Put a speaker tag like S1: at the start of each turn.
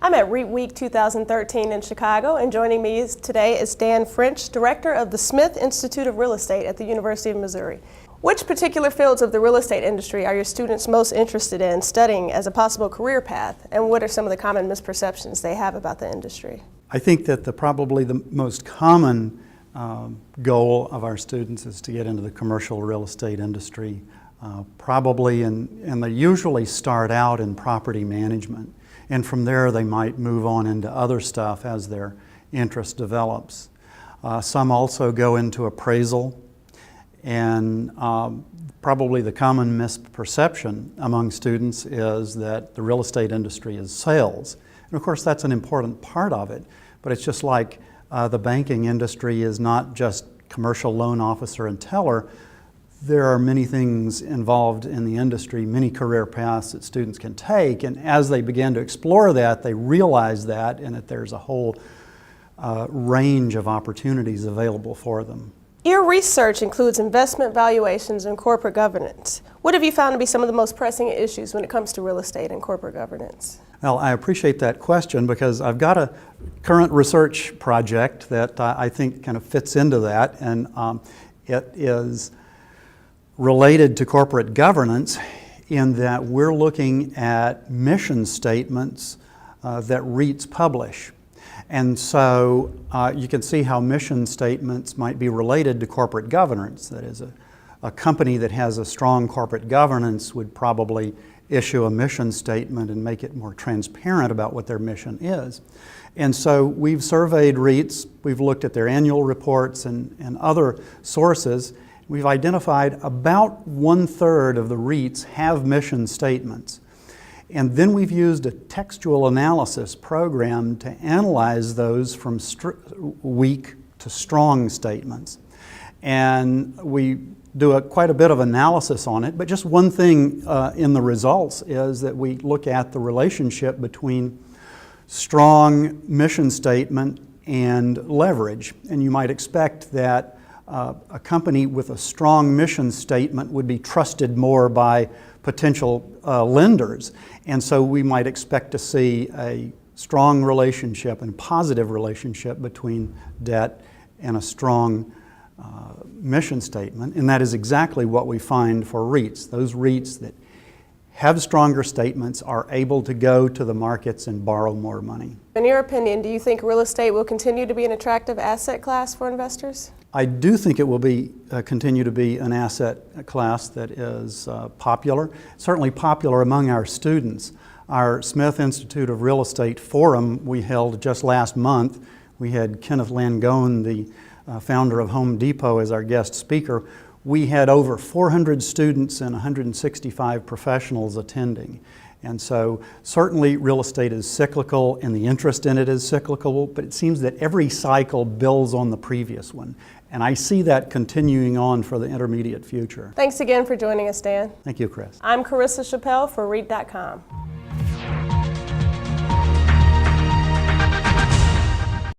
S1: I'm at REIT Week 2013 in Chicago, and joining me today is Dan French, Director of the Smith Institute of Real Estate at the University of Missouri. Which particular fields of the real estate industry are your students most interested in studying as a possible career path, and what are some of the common misperceptions they have about the industry?
S2: I think that probably the most common goal of our students is to get into the commercial real estate industry, and they usually start out in property management. And from there they might move on into other stuff as their interest develops. Some also go into appraisal, and probably the common misperception among students is that the real estate industry is sales. And of course that's an important part of it, but it's just like the banking industry is not just commercial loan officer and teller. There are many things involved in the industry, many career paths that students can take, and as they begin to explore that, they realize that and that there's a whole range of opportunities available for them.
S1: Your research includes investment valuations and corporate governance. What have you found to be some of the most pressing issues when it comes to real estate and corporate governance?
S2: Well, I appreciate that question because I've got a current research project that I think kind of fits into that, and it is related to corporate governance in that we're looking at mission statements that REITs publish. And so you can see how mission statements might be related to corporate governance. That is, a company that has a strong corporate governance would probably issue a mission statement and make it more transparent about what their mission is. And so we've surveyed REITs, we've looked at their annual reports and other sources. We've identified about 1/3 of the REITs have mission statements. And then we've used a textual analysis program to analyze those from weak to strong statements. And we do quite a bit of analysis on it, but just one thing in the results is that we look at the relationship between strong mission statement and leverage. And you might expect that a company with a strong mission statement would be trusted more by potential lenders. And so we might expect to see a strong relationship and positive relationship between debt and a strong mission statement. And that is exactly what we find for REITs. Those REITs that have stronger statements are able to go to the markets and borrow more money.
S1: In your opinion, do you think real estate will continue to be an attractive asset class for investors?
S2: I do think it will continue to be an asset class that is popular, certainly popular among our students. Our Smith Institute of Real Estate Forum we held just last month. We had Kenneth Langone, the founder of Home Depot, as our guest speaker. We had over 400 students and 165 professionals attending. And so certainly real estate is cyclical and the interest in it is cyclical, but it seems that every cycle builds on the previous one. And I see that continuing on for the intermediate future.
S1: Thanks again for joining us, Dan.
S2: Thank you, Chris.
S1: I'm Carissa Chappelle for REIT.com.